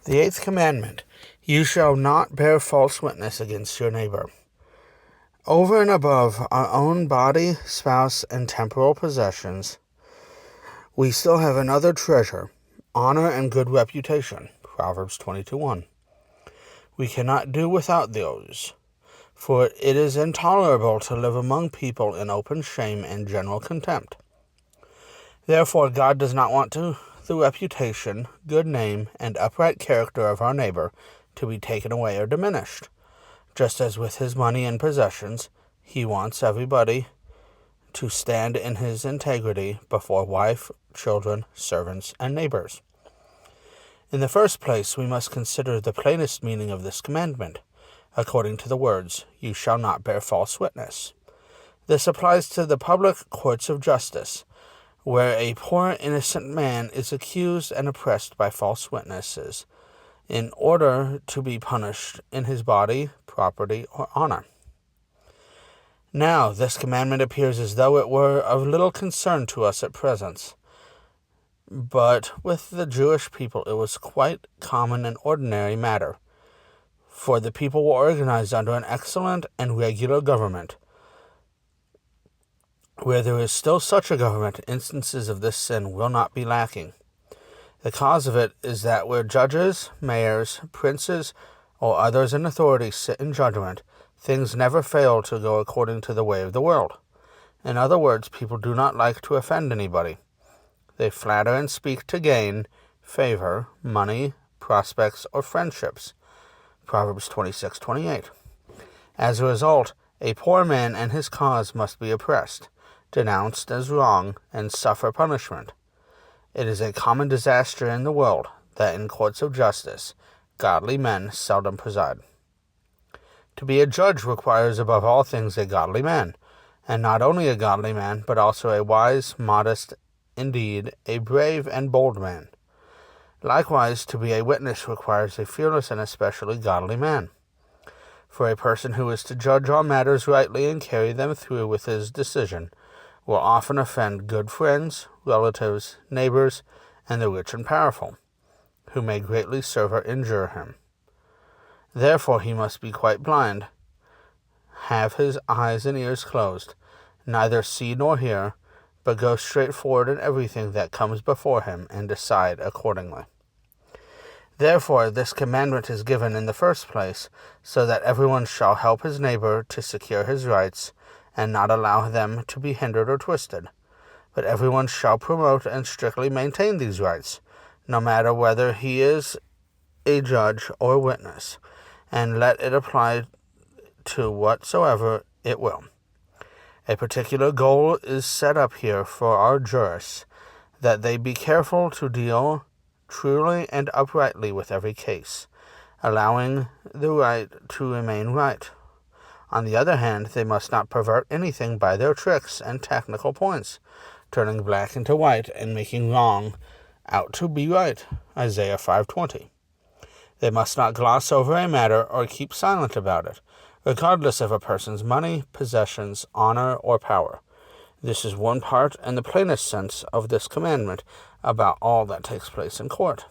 The eighth commandment, you shall not bear false witness against your neighbor. Over and above our own body, spouse, and temporal possessions, we still have another treasure, honor and good reputation. Proverbs 22:1. We cannot do without those, for it is intolerable to live among people in open shame and general contempt. Therefore, God does not want the reputation, good name, and upright character of our neighbor to be taken away or diminished. Just as with his money and possessions, he wants everybody to stand in his integrity before wife, children, servants, and neighbors. In the first place, we must consider the plainest meaning of this commandment, according to the words, you shall not bear false witness. This applies to the public courts of justice, where a poor innocent man is accused and oppressed by false witnesses, in order to be punished in his body, property, or honor. Now, this commandment appears as though it were of little concern to us at present, but with the Jewish people it was quite common and ordinary matter, for the people were organized under an excellent and regular government. Where there is still such a government, instances of this sin will not be lacking. The cause of it is that where judges, mayors, princes, or others in authority sit in judgment, things never fail to go according to the way of the world. In other words, people do not like to offend anybody. They flatter and speak to gain favor, money, prospects, or friendships. Proverbs 26:28. As a result, a poor man and his cause must be oppressed, denounced as wrong, and suffer punishment. It is a common disaster in the world that in courts of justice, godly men seldom preside. To be a judge requires above all things a godly man, and not only a godly man, but also a wise, modest, indeed, a brave and bold man. Likewise, to be a witness requires a fearless and especially godly man. For a person who is to judge all matters rightly and carry them through with his decision will often offend good friends, relatives, neighbors, and the rich and powerful, who may greatly serve or injure him. Therefore he must be quite blind, have his eyes and ears closed, neither see nor hear, but go straight forward in everything that comes before him and decide accordingly. Therefore this commandment is given in the first place, so that everyone shall help his neighbor to secure his rights, and not allow them to be hindered or twisted. But everyone shall promote and strictly maintain these rights, no matter whether he is a judge or witness, and let it apply to whatsoever it will. A particular goal is set up here for our jurists, that they be careful to deal truly and uprightly with every case, allowing the right to remain right. On the other hand, they must not pervert anything by their tricks and technical points, turning black into white and making wrong out to be right. Isaiah 5:20. They must not gloss over a matter or keep silent about it, regardless of a person's money, possessions, honor, or power. This is one part and the plainest sense of this commandment about all that takes place in court.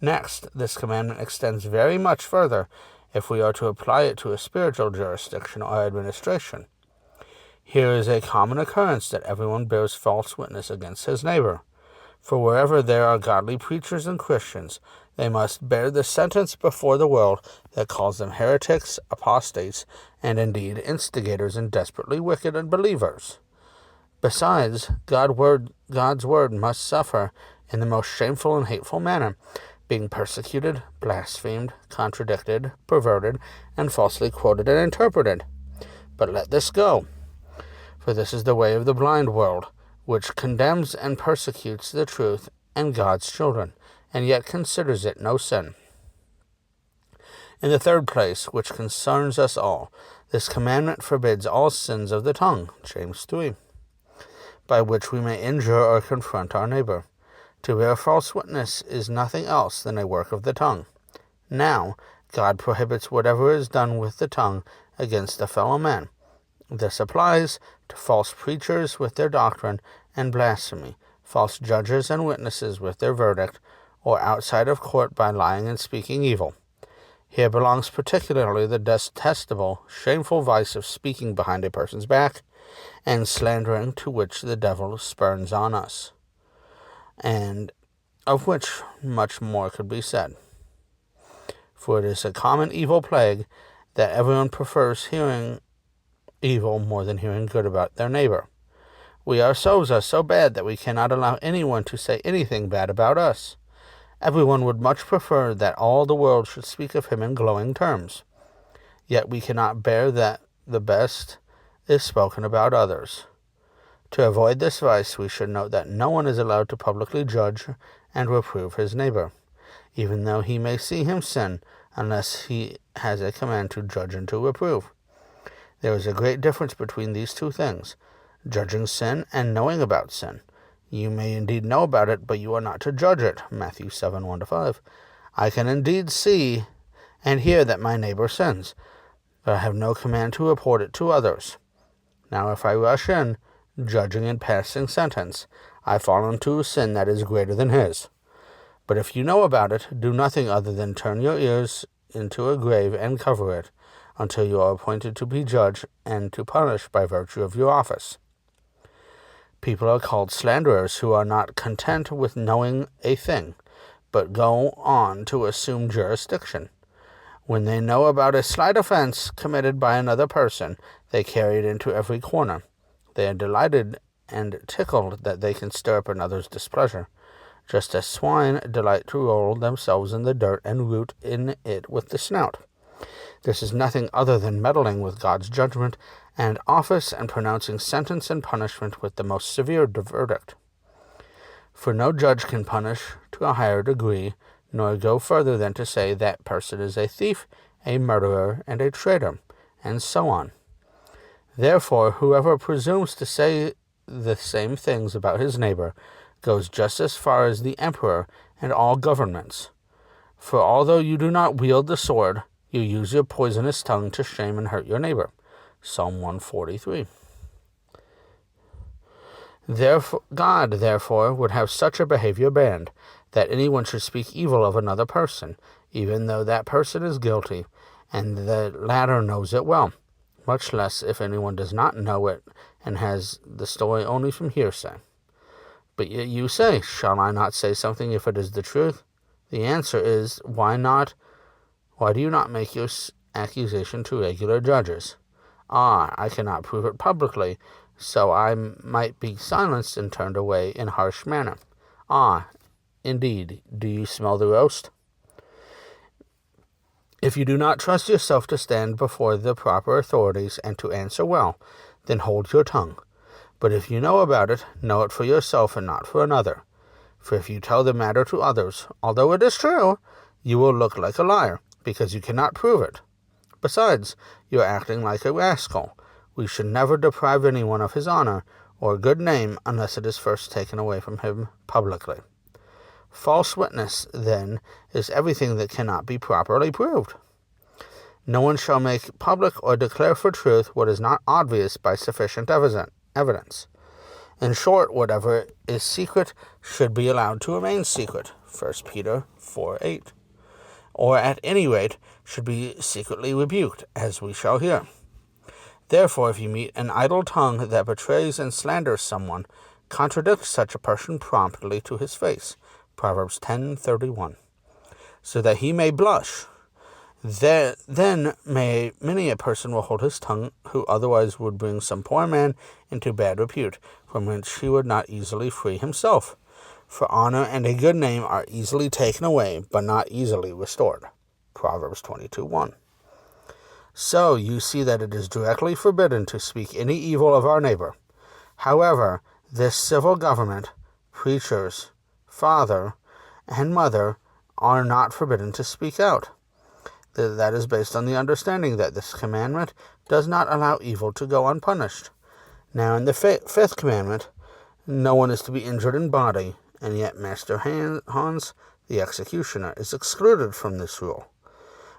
Next, this commandment extends very much further if we are to apply it to a spiritual jurisdiction or administration. Here is a common occurrence that everyone bears false witness against his neighbor. For wherever there are godly preachers and Christians, they must bear the sentence before the world that calls them heretics, apostates, and indeed instigators and desperately wicked unbelievers. Besides, God's word must suffer in the most shameful and hateful manner, being persecuted, blasphemed, contradicted, perverted, and falsely quoted and interpreted. But let this go, for this is the way of the blind world, which condemns and persecutes the truth and God's children, and yet considers it no sin. In the third place, which concerns us all, this commandment forbids all sins of the tongue, James 3, by which we may injure or confront our neighbor. To bear false witness is nothing else than a work of the tongue. Now, God prohibits whatever is done with the tongue against a fellow man. This applies to false preachers with their doctrine and blasphemy, false judges and witnesses with their verdict, or outside of court by lying and speaking evil. Here belongs particularly the detestable, shameful vice of speaking behind a person's back, and slandering, to which the devil spurns on us, and of which much more could be said. For it is a common evil plague that everyone prefers hearing evil more than hearing good about their neighbor. We ourselves are so bad that we cannot allow anyone to say anything bad about us. Everyone would much prefer that all the world should speak of him in glowing terms. Yet we cannot bear that the best is spoken about others. To avoid this vice, we should note that no one is allowed to publicly judge and reprove his neighbor, even though he may see him sin, unless he has a command to judge and to reprove. There is a great difference between these two things, judging sin and knowing about sin. You may indeed know about it, but you are not to judge it. Matthew 7:1-5. I can indeed see and hear that my neighbor sins, but I have no command to report it to others. Now if I rush in, judging and passing sentence, I fall into a sin that is greater than his. But if you know about it, do nothing other than turn your ears into a grave and cover it, until you are appointed to be judge and to punish by virtue of your office. People are called slanderers who are not content with knowing a thing, but go on to assume jurisdiction. When they know about a slight offense committed by another person, they carry it into every corner. They are delighted and tickled that they can stir up another's displeasure, just as swine delight to roll themselves in the dirt and root in it with the snout. This is nothing other than meddling with God's judgment and office and pronouncing sentence and punishment with the most severe verdict. For no judge can punish to a higher degree, nor go further than to say that person is a thief, a murderer, and a traitor, and so on. Therefore, whoever presumes to say the same things about his neighbor goes just as far as the emperor and all governments. For although you do not wield the sword, you use your poisonous tongue to shame and hurt your neighbor. Psalm 143. God, therefore, would have such a behavior banned, that anyone should speak evil of another person, even though that person is guilty, and the latter knows it well, much less if anyone does not know it and has the story only from hearsay. But yet you say, shall I not say something if it is the truth? The answer is, why not? Why do you not make your accusation to regular judges? I cannot prove it publicly, so I might be silenced and turned away in harsh manner. Indeed, do you smell the roast? If you do not trust yourself to stand before the proper authorities and to answer well, then hold your tongue. But if you know about it, know it for yourself and not for another. For if you tell the matter to others, although it is true, you will look like a liar, because you cannot prove it. Besides, you are acting like a rascal. We should never deprive anyone of his honor or good name unless it is first taken away from him publicly. False witness, then, is everything that cannot be properly proved. No one shall make public or declare for truth what is not obvious by sufficient evidence. In short, whatever is secret should be allowed to remain secret. 1 Peter 4:8. Or at any rate should be secretly rebuked, as we shall hear. Therefore, if you meet an idle tongue that betrays and slanders someone, contradict such a person promptly to his face. Proverbs 10:31. So that he may blush. Then many a person will hold his tongue who otherwise would bring some poor man into bad repute, from which he would not easily free himself. For honor and a good name are easily taken away, but not easily restored. Proverbs 22:1. So you see that it is directly forbidden to speak any evil of our neighbor. However, this civil government, preachers, father, and mother are not forbidden to speak out. That is based on the understanding that this commandment does not allow evil to go unpunished. Now in the fifth commandment, no one is to be injured in body, and yet Master Hans, the executioner, is excluded from this rule.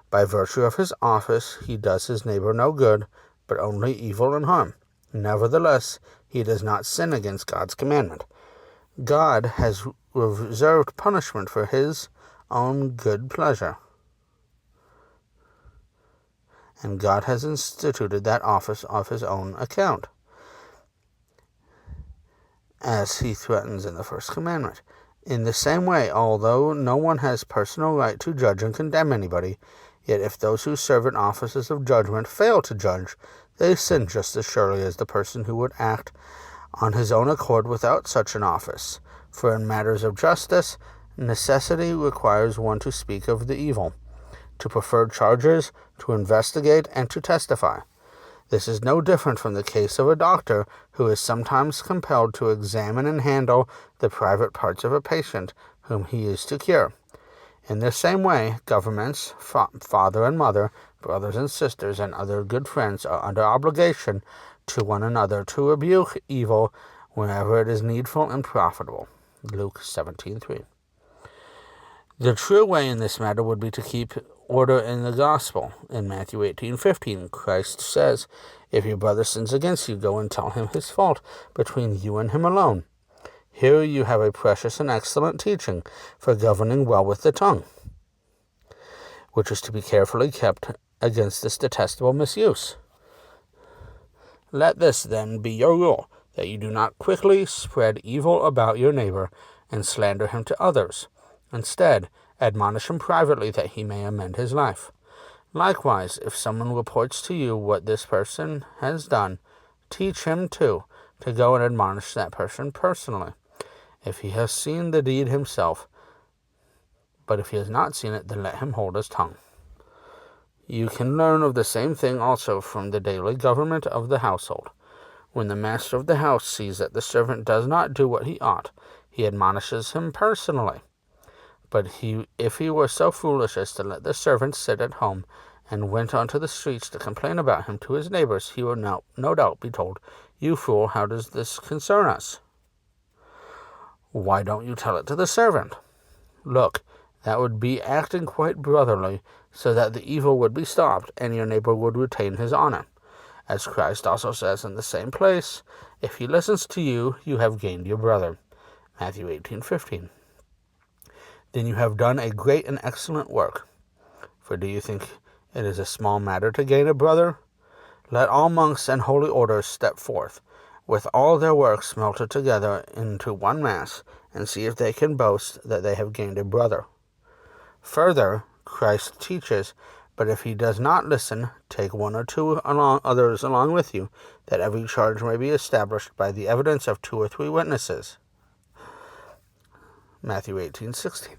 By virtue of his office, he does his neighbor no good, but only evil and harm. Nevertheless, he does not sin against God's commandment. God has reserved punishment for his own good pleasure. And God has instituted that office of his own account, as he threatens in the first commandment. In the same way, although no one has personal right to judge and condemn anybody, yet if those who serve in offices of judgment fail to judge, they sin just as surely as the person who would act on his own accord without such an office. For in matters of justice, necessity requires one to speak of the evil, to prefer charges, to investigate, and to testify. This is no different from the case of a doctor who is sometimes compelled to examine and handle the private parts of a patient whom he is to cure. In the same way, governments, father and mother, brothers and sisters, and other good friends are under obligation to one another to rebuke evil whenever it is needful and profitable. Luke 17:3. The true way in this matter would be to keep order in the gospel. In Matthew 18:15, Christ says, "If your brother sins against you, go and tell him his fault between you and him alone." Here you have a precious and excellent teaching for governing well with the tongue, which is to be carefully kept against this detestable misuse. Let this, then, be your rule, that you do not quickly spread evil about your neighbor and slander him to others. Instead, admonish him privately that he may amend his life. Likewise, if someone reports to you what this person has done, teach him too to go and admonish that person personally, if he has seen the deed himself. But if he has not seen it, then let him hold his tongue. You can learn of the same thing also from the daily government of the household. When the master of the house sees that the servant does not do what he ought, he admonishes him personally. But if he were so foolish as to let the servant sit at home and went onto the streets to complain about him to his neighbors, he would no doubt be told, "You fool, how does this concern us? Why don't you tell it to the servant?" Look, that would be acting quite brotherly, so that the evil would be stopped, and your neighbor would retain his honor. As Christ also says in the same place, "If he listens to you, you have gained your brother." Matthew 18:15. Then you have done a great and excellent work. For do you think it is a small matter to gain a brother? Let all monks and holy orders step forth, with all their works melted together into one mass, and see if they can boast that they have gained a brother. Further, Christ teaches, but if he does not listen, take one or two others along with you, that every charge may be established by the evidence of 2 or 3 witnesses. Matthew 18:16.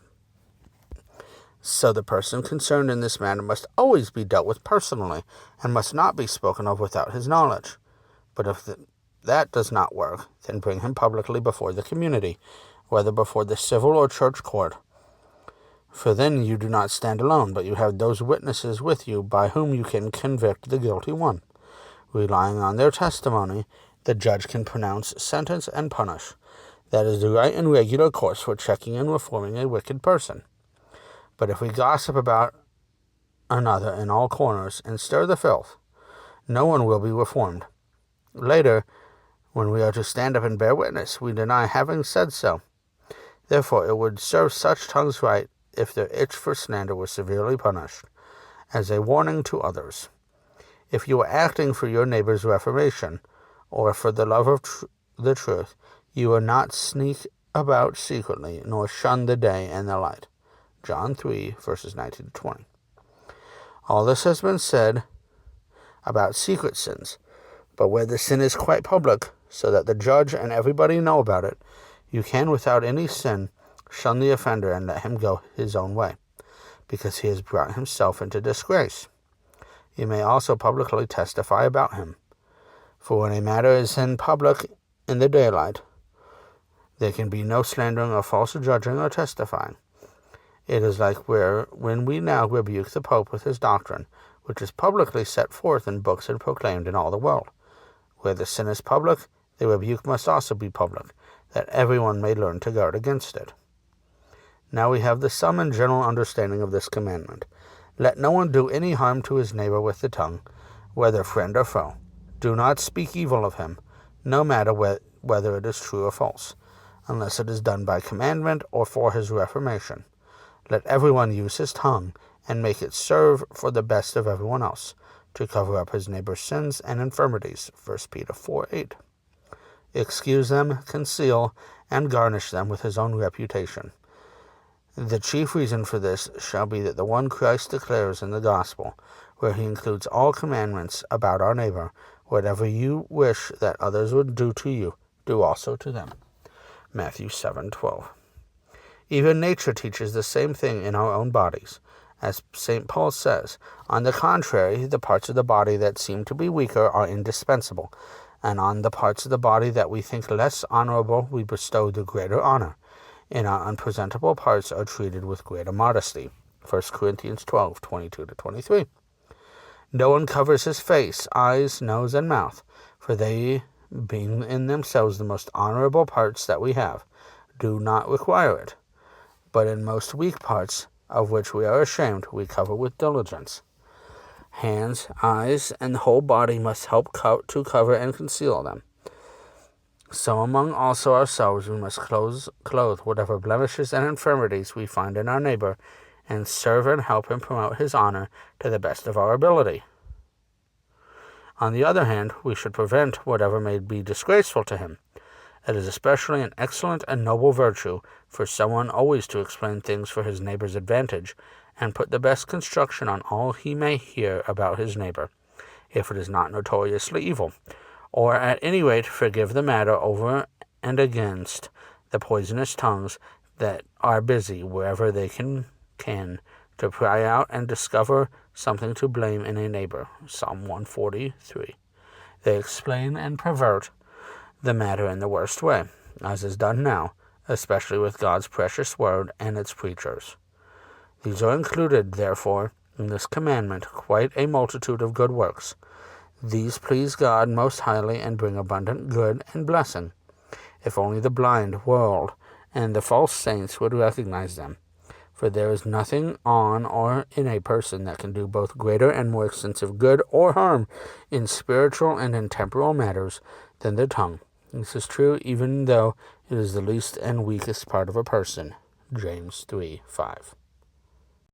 So the person concerned in this matter must always be dealt with personally, and must not be spoken of without his knowledge. But if that does not work, then bring him publicly before the community, whether before the civil or church court. For then you do not stand alone, but you have those witnesses with you by whom you can convict the guilty one. Relying on their testimony, the judge can pronounce sentence and punish. That is the right and regular course for checking and reforming a wicked person. But if we gossip about another in all corners and stir the filth, no one will be reformed. Later, when we are to stand up and bear witness, we deny having said so. Therefore, it would serve such tongues right if their itch for slander were severely punished, as a warning to others. If you are acting for your neighbor's reformation, or for the love of the truth, you will not sneak about secretly, nor shun the day and the light. John 3, verses 19 to 20. All this has been said about secret sins, but where the sin is quite public, so that the judge and everybody know about it, you can, without any sin, shun the offender and let him go his own way, because he has brought himself into disgrace. You may also publicly testify about him. For when a matter is in public in the daylight, there can be no slandering or false judging or testifying. It is like when we now rebuke the Pope with his doctrine, which is publicly set forth in books and proclaimed in all the world. Where the sin is public, the rebuke must also be public, that everyone may learn to guard against it. Now we have the sum and general understanding of this commandment. Let no one do any harm to his neighbor with the tongue, whether friend or foe. Do not speak evil of him, no matter whether it is true or false. unless it is done by commandment or for his reformation. Let everyone use his tongue, and make it serve for the best of everyone else, to cover up his neighbor's sins and infirmities. 1 Peter 4:8. Excuse them, conceal, and garnish them with his own reputation. The chief reason for this shall be that the one Christ declares in the gospel, where he includes all commandments about our neighbor, whatever you wish that others would do to you, do also to them. Matthew 7:12. Even nature teaches the same thing in our own bodies. As St. Paul says, on the contrary, the parts of the body that seem to be weaker are indispensable, and on the parts of the body that we think less honorable we bestow the greater honor, and our unpresentable parts are treated with greater modesty. 1 Corinthians 12:22-23. No one covers his face, eyes, nose, and mouth, for they, being in themselves the most honorable parts that we have, do not require it. But in most weak parts, of which we are ashamed, we cover with diligence. Hands, eyes, and the whole body must help to cover and conceal them. So among also ourselves we must clothe whatever blemishes and infirmities we find in our neighbor, and serve and help him promote his honor to the best of our ability. On the other hand, we should prevent whatever may be disgraceful to him. It is especially an excellent and noble virtue for someone always to explain things for his neighbor's advantage, and put the best construction on all he may hear about his neighbor, if it is not notoriously evil, or at any rate forgive the matter over and against the poisonous tongues that are busy wherever they can to pry out and discover something to blame in a neighbor. Psalm 143. They explain and pervert the matter in the worst way, as is done now, especially with God's precious word and its preachers. These are included, therefore, in this commandment quite a multitude of good works. These please God most highly and bring abundant good and blessing, if only the blind world and the false saints would recognize them. For there is nothing on or in a person that can do both greater and more extensive good or harm in spiritual and in temporal matters than the tongue. This is true even though it is the least and weakest part of a person. James 3:5.